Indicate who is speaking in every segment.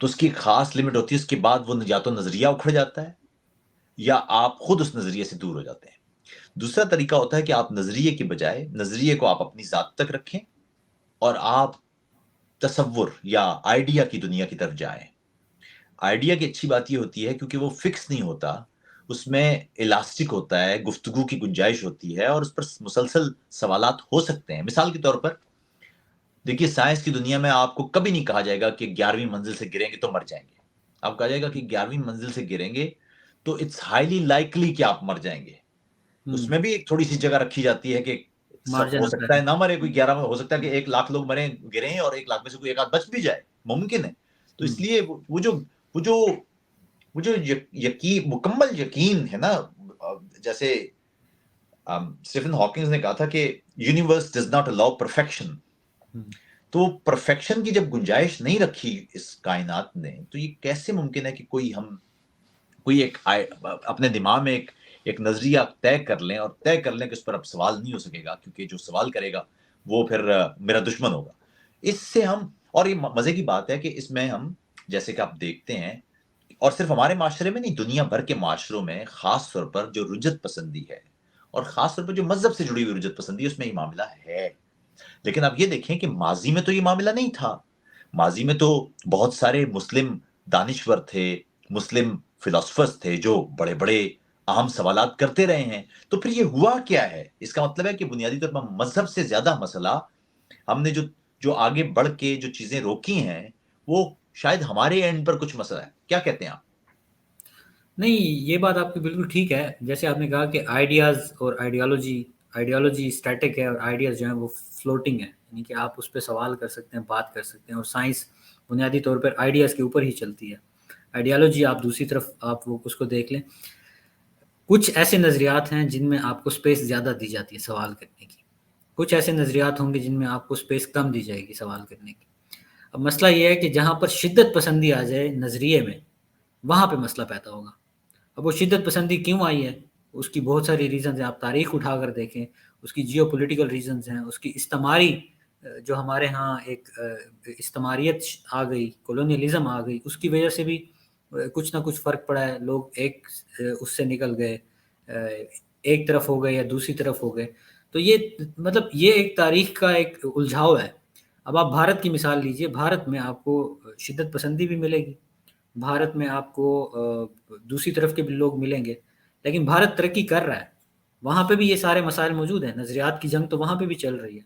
Speaker 1: تو اس کی ایک خاص لمٹ ہوتی ہے، اس کے بعد وہ یا تو نظریہ اکھڑ جاتا ہے یا آپ خود اس نظریے سے دور ہو جاتے ہیں۔ دوسرا طریقہ ہوتا ہے کہ آپ نظریے کے بجائے نظریے کو آپ اپنی ذات تک رکھیں اور آپ تصور یا آئیڈیا کی دنیا کی طرف جائیں۔ آئیڈیا کی اچھی بات یہ ہوتی ہے کیونکہ وہ فکس نہیں ہوتا، اس میں الاسٹک ہوتا ہے، گفتگو کی گنجائش ہوتی ہے اور اس پر مسلسل سوالات ہو سکتے ہیں۔ مثال کے طور پر دیکھیے، سائنس کی دنیا میں آپ کو کبھی نہیں کہا جائے گا کہ 11ویں منزل سے گریں گے تو مر جائیں گے۔ آپ کہا جائے گا کہ 11ویں منزل سے گریں گے تو اٹس ہائیلی لائکلی کہ آپ مر جائیں گے۔ اس میں بھی ایک تھوڑی سی جگہ رکھی جاتی ہے کہ
Speaker 2: مر
Speaker 1: ہو
Speaker 2: جانا
Speaker 1: سکتا ہے
Speaker 2: پہلے۔
Speaker 1: نہ مرے کوئی 11 میں، ہو سکتا ہے کہ 1,00,000 لوگ مریں گریں اور 1,00,000 میں سے کوئی ایک آدھ بچ بھی جائے، ممکن ہے۔ تو اس لیے وہ جو یقین، مکمل یقین ہے نا، جیسے اسٹیفن ہاکنگز نے کہا تھا کہ universe does not allow perfection, تو پرفیکشن کی جب گنجائش نہیں رکھی اس کائنات نے، تو یہ کیسے ممکن ہے کہ کوئی ایک اپنے دماغ میں ایک نظریہ طے کر لیں اور طے کر لیں کہ اس پر اب سوال نہیں ہو سکے گا، کیونکہ جو سوال کرے گا وہ پھر میرا دشمن ہوگا۔ اس سے ہم، اور یہ مزے کی بات ہے کہ اس میں ہم، جیسے کہ آپ دیکھتے ہیں، اور صرف ہمارے معاشرے میں نہیں، دنیا بھر کے معاشروں میں خاص طور پر جو رجت پسندی ہے اور خاص طور پر جو مذہب سے جڑی ہوئی رجت پسندی ہے، اس میں یہ معاملہ ہے۔ لیکن آپ یہ دیکھیں کہ ماضی میں تو یہ معاملہ نہیں تھا۔ ماضی میں تو بہت سارے مسلم دانشور تھے، مسلم فلاسفرز تھے جو بڑے بڑے اہم سوالات کرتے رہے ہیں۔ تو پھر یہ ہوا کیا ہے؟ اس کا مطلب ہے کہ بنیادی طور پر مذہب سے زیادہ مسئلہ ہم نے جو آگے بڑھ کے جو چیزیں روکی ہیں، وہ شاید ہمارے اینڈ پر کچھ مسئلہ ہے۔ کیا کہتے ہیں آپ؟
Speaker 2: نہیں، یہ بات آپ کی بالکل ٹھیک ہے۔ جیسے آپ نے کہا کہ آئیڈیاز اور آئیڈیالوجی اسٹیٹک ہے اور آئیڈیاز جو ہیں وہ فلوٹنگ ہیں، یعنی کہ آپ اس پہ سوال کر سکتے ہیں، بات کر سکتے ہیں، اور سائنس بنیادی طور پر آئیڈیاز کے اوپر ہی چلتی ہے۔ آئیڈیالوجی آپ دوسری طرف آپ وہ اس کو دیکھ لیں، کچھ ایسے نظریات ہیں جن میں آپ کو سپیس زیادہ دی جاتی ہے سوال کرنے کی، کچھ ایسے نظریات ہوں گے جن میں آپ کو سپیس کم دی جائے گی سوال کرنے کی۔ اب مسئلہ یہ ہے کہ جہاں پر شدت پسندی آ جائے نظریے میں، وہاں پہ مسئلہ پیدا ہوگا۔ اب وہ شدت پسندی کیوں آئی ہے؟ اس کی بہت ساری ریزنز ہیں، آپ تاریخ اٹھا کر دیکھیں، اس کی جیو پولیٹیکل ریزنز ہیں، اس کی استعماری، جو ہمارے ہاں ایک استعماریت آ گئی، کولونیلزم آ گئی، اس کی وجہ سے بھی کچھ نہ کچھ فرق پڑا ہے۔ لوگ ایک اس سے نکل گئے، ایک طرف ہو گئے یا دوسری طرف ہو گئے۔ تو یہ مطلب یہ ایک تاریخ کا ایک الجھاؤ ہے۔ اب آپ بھارت کی مثال لیجئے، بھارت میں آپ کو شدت پسندی بھی ملے گی، بھارت میں آپ کو دوسری طرف کے بھی لوگ ملیں گے، لیکن بھارت ترقی کر رہا ہے، وہاں پہ بھی یہ سارے مسائل موجود ہیں، نظریات کی جنگ تو وہاں پہ بھی چل رہی ہے،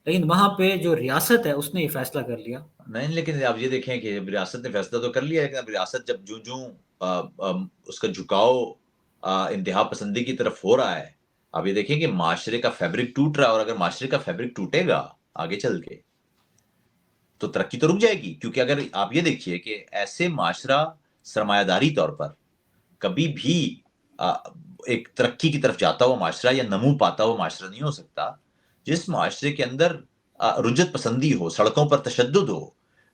Speaker 2: لیکن وہاں پہ جو ریاست ہے اس نے یہ فیصلہ کر لیا۔
Speaker 1: نہیں، لیکن آپ یہ دیکھیں کہ ریاست نے فیصلہ تو کر لیا ہے، لیکن اب ریاست جب اس کا جھکاؤ انتہا پسندی کی طرف ہو رہا ہے، اب یہ دیکھیں کہ معاشرے کا فیبرک ٹوٹ رہا ہے، اور اگر معاشرے کا فیبرک ٹوٹے گا آگے چل کے تو ترقی تو رک جائے گی۔ کیونکہ اگر آپ یہ دیکھیے کہ ایسے معاشرہ سرمایہ داری طور پر کبھی بھی ایک ترقی کی طرف جاتا ہوا معاشرہ یا نمو پاتا ہوا معاشرہ نہیں ہو سکتا جس معاشرے کے اندر رجت پسندی ہو، سڑکوں پر تشدد ہو،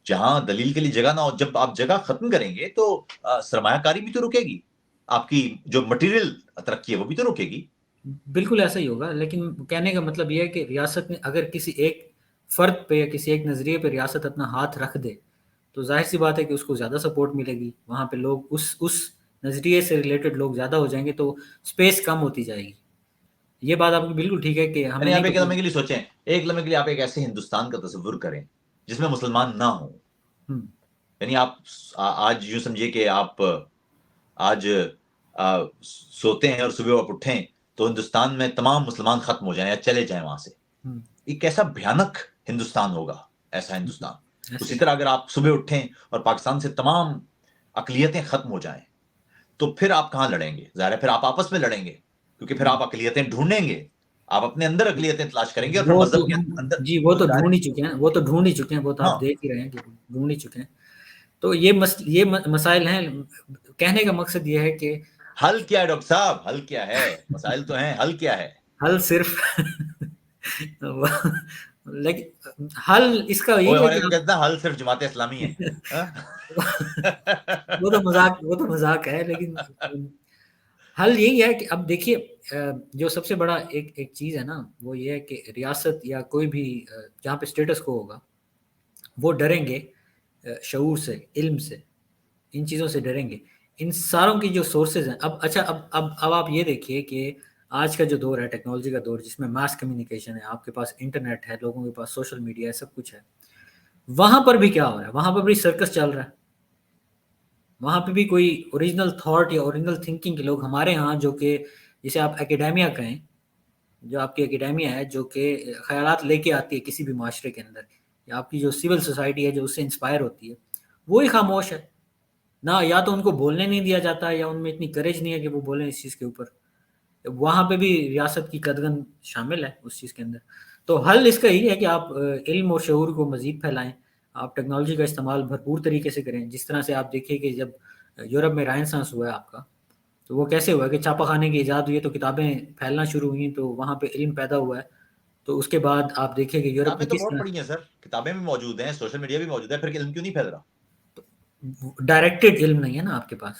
Speaker 1: جہاں دلیل کے لیے جگہ نہ ہو۔ جب آپ جگہ ختم کریں گے تو سرمایہ کاری بھی تو رکے گی، آپ کی جو مٹیریل ترقی ہے وہ بھی تو رکے گی۔
Speaker 2: بالکل ایسا ہی ہوگا، لیکن کہنے کا مطلب یہ ہے کہ ریاست میں اگر کسی ایک فرد پہ یا کسی ایک نظریے پہ ریاست اپنا ہاتھ رکھ دے تو ظاہر سی بات ہے کہ اس کو زیادہ سپورٹ ملے گی، وہاں پہ لوگ اس نظریے سے ریلیٹڈ لوگ زیادہ ہو جائیں گے، تو سپیس کم ہوتی جائے گی۔ یہ بات آپ کی بالکل ٹھیک ہے کہ ہمیں
Speaker 1: یعنی
Speaker 2: نہیں
Speaker 1: آپ ایک لمحے
Speaker 2: پتہ۔
Speaker 1: کے لیے سوچیں، ایک لمحے کے لیے آپ ایک ایسے ہندوستان کا تصور کریں جس میں مسلمان نہ ہوں۔ یعنی آپ آج یوں سمجھیے کہ آپ آج سوتے ہیں اور صبح آپ اٹھیں تو ہندوستان میں تمام مسلمان ختم ہو جائیں یا چلے جائیں وہاں سے، یہ کیسا بھیانک ہندوستان ہوگا، ایسا ہندوستان۔
Speaker 2: ایسے
Speaker 1: اسی طرح اگر آپ صبح اٹھیں اور پاکستان سے تمام اقلیتیں ختم ہو جائیں تو پھر آپ کہاں لڑیں گے؟ ظاہر ہے پھر آپ آپس میں لڑیں گے، کیونکہ پھر آپ اقلیتیں ڈھونڈیں گے، آپ اپنے اندر اقلیتیں تلاش کریں گے اور پھر
Speaker 2: وہ تو
Speaker 1: مذہب کے اندر
Speaker 2: جی وہ تو
Speaker 1: ظاہر
Speaker 2: ڈھونڈ
Speaker 1: ہے۔
Speaker 2: ہی چکے ہیں، وہ تو ڈھونڈ ہی چکے ہیں، وہ تو
Speaker 1: ہاں،
Speaker 2: آپ دیکھ ہی رہے ہیں کہ ڈھونڈ ہی چکے ہیں۔ تو یہ مسائل ہیں۔ کہنے کا مقصد یہ ہے کہ
Speaker 1: حل کیا ہے ڈاکٹر صاحب؟ حل کیا ہے؟ مسائل تو ہیں، حل کیا ہے؟
Speaker 2: حل صرف لیکن حل اس کا
Speaker 1: وہ
Speaker 2: یہی ہے
Speaker 1: ہمارے
Speaker 2: کہ
Speaker 1: تو کہتے ہیں حل صرف جماعت اسلامی ہے۔ ہاں؟
Speaker 2: وہ تو مذاق ہے، لیکن حل یہی ہے کہ اب دیکھیے، جو سب سے بڑا ایک چیز ہے نا، وہ یہ ہے کہ ریاست یا کوئی بھی جہاں پہ اسٹیٹس کو ہوگا وہ ڈریں گے شعور سے، علم سے، ان چیزوں سے ڈریں گے. ان ساروں کی جو سورسز ہیں، اب آپ یہ دیکھیے کہ آج کا جو دور ہے ٹیکنالوجی کا دور، جس میں ماس کمیونیکیشن ہے، آپ کے پاس انٹرنیٹ ہے، لوگوں کے پاس سوشل میڈیا ہے، سب کچھ ہے. وہاں پر بھی کیا ہو رہا ہے؟ وہاں پر بھی سرکس چل رہا ہے. وہاں پہ بھی کوئی اوریجنل تھاٹ یا اوریجنل تھنکنگ کے لوگ ہمارے ہاں، جو کہ جسے آپ اکیڈیمیا کہیں، جو آپ کی اکیڈیمیا ہے، جو کہ خیالات لے کے آتی ہے کسی بھی معاشرے کے اندر، یا آپ کی جو سول سوسائٹی ہے جو اس سے انسپائر ہوتی ہے، وہی خاموش ہے. نہ یا تو ان کو بولنے نہیں دیا جاتا ہے، یا ان میں اتنی کریج نہیں ہے کہ وہ بولیں اس چیز کے اوپر. وہاں پہ بھی ریاست کی قدغن شامل ہے اس چیز کے اندر. تو حل اس کا یہی ہے کہ آپ علم اور شعور کو مزید پھیلائیں. آپ ٹیکنالوجی کا استعمال بھرپور طریقے سے کریں. جس طرح سے آپ دیکھیں کہ جب یورپ میں رائنسانس ہوا ہے آپ کا، تو وہ کیسے ہوا کہ چھاپہ خانے کی ایجاد ہوئی ہے، تو کتابیں پھیلنا شروع ہوئیں، تو وہاں پہ علم پیدا ہوا ہے. تو اس کے بعد آپ دیکھیں کہ یورپ
Speaker 1: کتابیں
Speaker 2: میں
Speaker 1: تو
Speaker 2: کس
Speaker 1: بہت
Speaker 2: طرح
Speaker 1: پڑھی ہیں سر، کتابیں بھی موجود ہیں، سوشل میڈیا بھی موجود ہے، پھر علم کیوں نہیں پھیل رہا؟
Speaker 2: ڈائریکٹڈ علم نہیں ہے نا آپ کے پاس.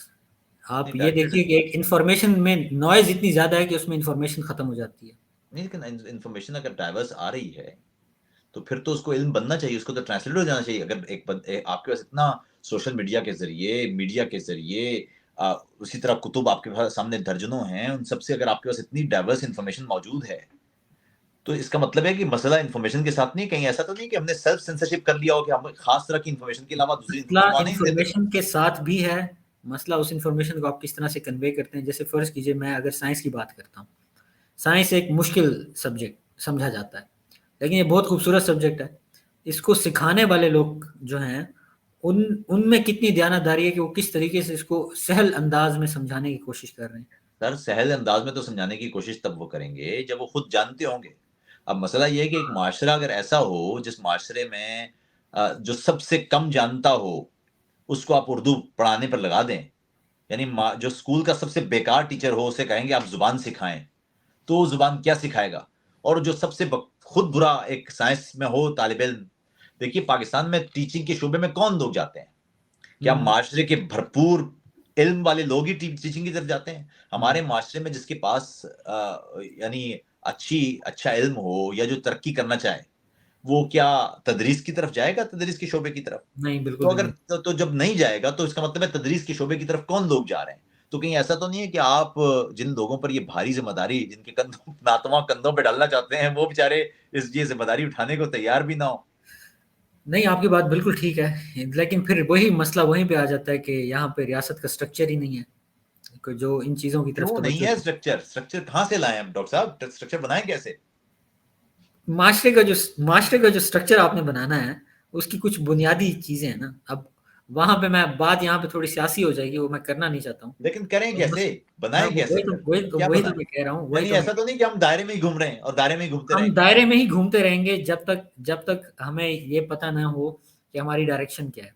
Speaker 2: آپ
Speaker 1: نہیں
Speaker 2: یہ
Speaker 1: ڈائریکٹڈ
Speaker 2: دیکھیے کہ ایک انفارمیشن میں نوائز اتنی زیادہ ہے کہ اس میں انفارمیشن ختم ہو جاتی ہے.
Speaker 1: نہیں، لیکن انفارمیشن اگر ڈائیورس آ رہی ہے تو پھر تو اس کو علم بننا چاہیے، اس کو تو ٹرانسلیٹ ہو جانا چاہیے. اگر آپ کے پاس اتنا سوشل میڈیا کے ذریعے، میڈیا کے ذریعے، اسی طرح کتب آپ کے پاس سامنے درجنوں ہیں، ان سب سے اگر آپ کے پاس اتنی ڈائیورس انفارمیشن موجود ہے، تو اس کا مطلب ہے کہ مسئلہ انفارمیشن کے ساتھ نہیں. کہیں ایسا تو نہیں کہ ہم نے سیلف سینسرشپ کر لیا ہو کہ ہم خاص طرح کی انفارمیشن کے علاوہ دوسری
Speaker 2: مسئلہ
Speaker 1: انفارمیشن آنے نہیں دیتے.
Speaker 2: انفارمیشن کے ساتھ بھی ہے. مسئلہ اس انفارمیشن کو آپ کس طرح سے کنوے کرتے ہیں. جیسے فرض کیجئے میں اگر سائنس کی بات کرتا ہوں، سائنس ایک مشکل سبجیکٹ سمجھا جاتا ہے، لیکن یہ بہت خوبصورت سبجیکٹ ہے. اس کو سکھانے والے لوگ جو ہیں، ان میں کتنی دیانتداری ہے کہ وہ کس طریقے سے اس کو سہل انداز میں سمجھانے کی کوشش کر رہے ہیں.
Speaker 1: سر سہل انداز میں تو سمجھانے کی کوشش تب وہ کریں گے جب وہ خود جانتے ہوں گے. اب مسئلہ یہ ہے کہ ایک معاشرہ اگر ایسا ہو جس معاشرے میں جو سب سے کم جانتا ہو اس کو آپ اردو پڑھانے پر لگا دیں، یعنی جو اسکول کا سب سے بیکار ٹیچر ہو اسے کہیں گے آپ زبان سکھائیں، تو وہ زبان کیا سکھائے گا؟ اور جو سب سے خود برا ایک سائنس میں ہو طالب علم، دیکھیے پاکستان میں ٹیچنگ کے شعبے میں کون لوگ جاتے ہیں؟ کیا معاشرے کے بھرپور علم والے لوگ ہی ٹیچنگ کی طرف جاتے ہیں؟ ہمارے معاشرے میں جس کے پاس یعنی اچھا علم ہو یا جو ترقی کرنا چاہے، وہ کیا تدریس کی طرف جائے گا؟ تدریس کے شعبے کی طرف
Speaker 2: نہیں، بالکل
Speaker 1: تو
Speaker 2: بھی نہیں.
Speaker 1: اگر تو جب نہیں جائے گا تو اس کا مطلب ہے تدریس کے شعبے کی طرف کون لوگ جا رہے ہیں؟ تو کہیں ایسا تو نہیں ہے کہ آپ جن لوگوں پر یہ بھاری ذمہ داری جن کے ناتواں کندھوں پہ ڈالنا چاہتے ہیں، وہ بیچارے اس یہ ذمہ داری اٹھانے کو تیار بھی نہ ہو؟
Speaker 2: نہیں، آپ کی بات بالکل ٹھیک ہے، لیکن پھر وہی مسئلہ وہیں پہ آ جاتا ہے کہ یہاں پہ ریاست کا سٹرکچر ہی نہیں ہے جو ان چیزوں کی طرف
Speaker 1: کیوں نہیں
Speaker 2: توجہ
Speaker 1: ہے
Speaker 2: دے.
Speaker 1: اسٹرکچر کہاں سے لائیں ہم ڈاکٹر صاحب؟ اسٹرکچر بنائیں کیسے؟
Speaker 2: معاشرے کا جو سٹرکچر آپ نے بنانا ہے، اس کی کچھ بنیادی چیزیں ہیں نا. اب وہاں پہ میں بات یہاں پہ تھوڑی سیاسی ہو جائے گی، وہ میں کرنا نہیں چاہتا ہوں.
Speaker 1: لیکن کریں کیسے؟
Speaker 2: میں
Speaker 1: بنائیں کیسے؟ پھر کیا
Speaker 2: وہی تو
Speaker 1: بنائیں؟
Speaker 2: میں کہہ رہا ہوں، وہی
Speaker 1: یعنی
Speaker 2: تو میں
Speaker 1: ایسا تو نہیں کہ ہم دائرے میں ہی گھوم رہے ہیں اور دائرے میں ہی گھومتے
Speaker 2: ہم
Speaker 1: رہیں گے؟
Speaker 2: دائرے میں ہی گھومتے رہیں گے جب تک ہمیں یہ پتہ نہ ہو کہ ہماری ڈائریکشن کیا ہے،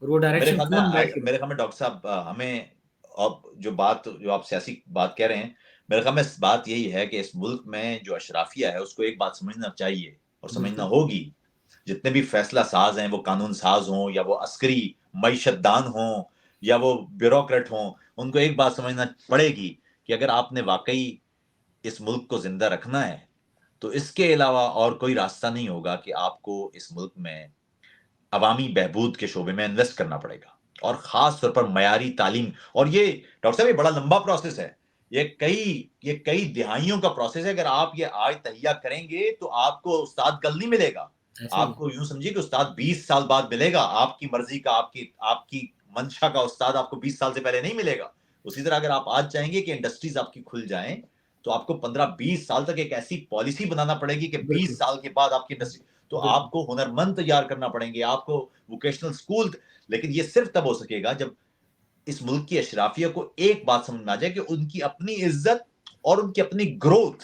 Speaker 2: اور وہ ڈائریکشن کون بیٹھ کے.
Speaker 1: میرے خیال میں ڈاکٹر صاحب ہمیں اب جو آپ سیاسی بات کہہ رہے ہیں، میرے خیال میں بات یہی ہے کہ اس ملک میں جو اشرافیہ ہے اس کو ایک بات سمجھنا چاہیے اور سمجھنا
Speaker 2: بالکل
Speaker 1: ہوگی. جتنے بھی فیصلہ ساز ہیں، وہ قانون ساز ہوں یا وہ عسکری معیشت دان ہوں یا وہ بیوروکریٹ ہوں، ان کو ایک بات سمجھنا پڑے گی کہ اگر آپ نے واقعی اس ملک کو زندہ رکھنا ہے تو اس کے علاوہ اور کوئی راستہ نہیں ہوگا کہ آپ کو اس ملک میں عوامی بہبود کے شعبے میں انویسٹ کرنا پڑے گا، اور خاص طور پر معیاری تعلیم. اور یہ ڈاکٹر صاحب یہ بڑا لمبا پروسیس ہے، یہ کئی دہائیوں کا پروسیس ہے. اگر آپ یہ آج تہیا کریں گے تو آپ کو استاد کل نہیں ملے گا.
Speaker 2: ایسا ہی
Speaker 1: آپ کو یوں سمجھیے کہ استاد 20 سال بعد ملے گا، آپ کی مرضی کا، آپ کی منشا کا استاد آپ کو 20 سال سے پہلے نہیں ملے گا. اسی طرح اگر آپ آج چاہیں گے کہ انڈسٹریز آپ کی کھل جائیں تو آپ کو 15-20 سال تک ایک ایسی پالیسی بنانا پڑے گی کہ
Speaker 2: بالکل
Speaker 1: 20 سال کے بعد آپ کی انڈسٹری. تو
Speaker 2: بالکل
Speaker 1: آپ کو ہنرمند تیار کرنا پڑیں گے، آپ کو ووکیشنل اسکول. لیکن یہ صرف تب ہو سکے گا جب اس ملک کی اشرافیہ کو ایک بات سمجھ میں آ جائے کہ ان کی اپنی عزت اور ان کی اپنی گروتھ،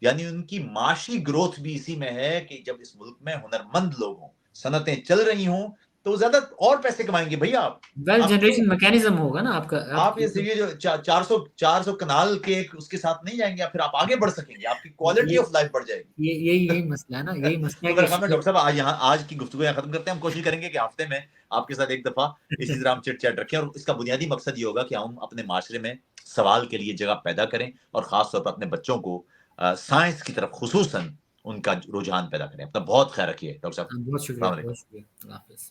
Speaker 1: یعنی ان کی معاشی گروتھ بھی اسی میں ہے کہ جب اس ملک میں ہنرمند لوگ ہوں، صنعتیں چل رہی ہوں، تو وہ زیادہ اور پیسے کمائیں گے. بھیا
Speaker 2: ویل
Speaker 1: آپ کیوں
Speaker 2: جنریشن میکینزم ہوگا نا آپ کا.
Speaker 1: آپ یہ سیکھیے جو 400 کنال کے اس کے ساتھ نہیں جائیں گے، پھر آپ آگے بڑھ سکیں گے، آپ کی کوالٹی آف لائف بڑھ جائے گی.
Speaker 2: یہی مسئلہ ہے نا، یہی مسئلہ
Speaker 1: تو
Speaker 2: ہے
Speaker 1: میرے خیال میں
Speaker 2: کہ
Speaker 1: ڈاکٹر صاحب آج کی گفتگو یہاں ختم کرتے ہیں. ہم کوشش کریں گے کہ ہفتے میں آپ کے ساتھ ایک دفعہ اسی طرح ہم چٹ چیٹ رکھیں، اور اس کا بنیادی مقصد یہ ہوگا کہ ہم اپنے معاشرے میں سوال کے لیے جگہ پیدا کریں، اور خاص طور پر اپنے بچوں کو سائنس کی طرف خصوصاً ان کا رجحان پیدا کریں. اپنا بہت خیال رکھیے ڈاکٹر صاحب.
Speaker 2: بہت
Speaker 1: السلام
Speaker 2: شکریہ،
Speaker 1: علیکم.
Speaker 2: بہت شکریہ. اللہ حافظ.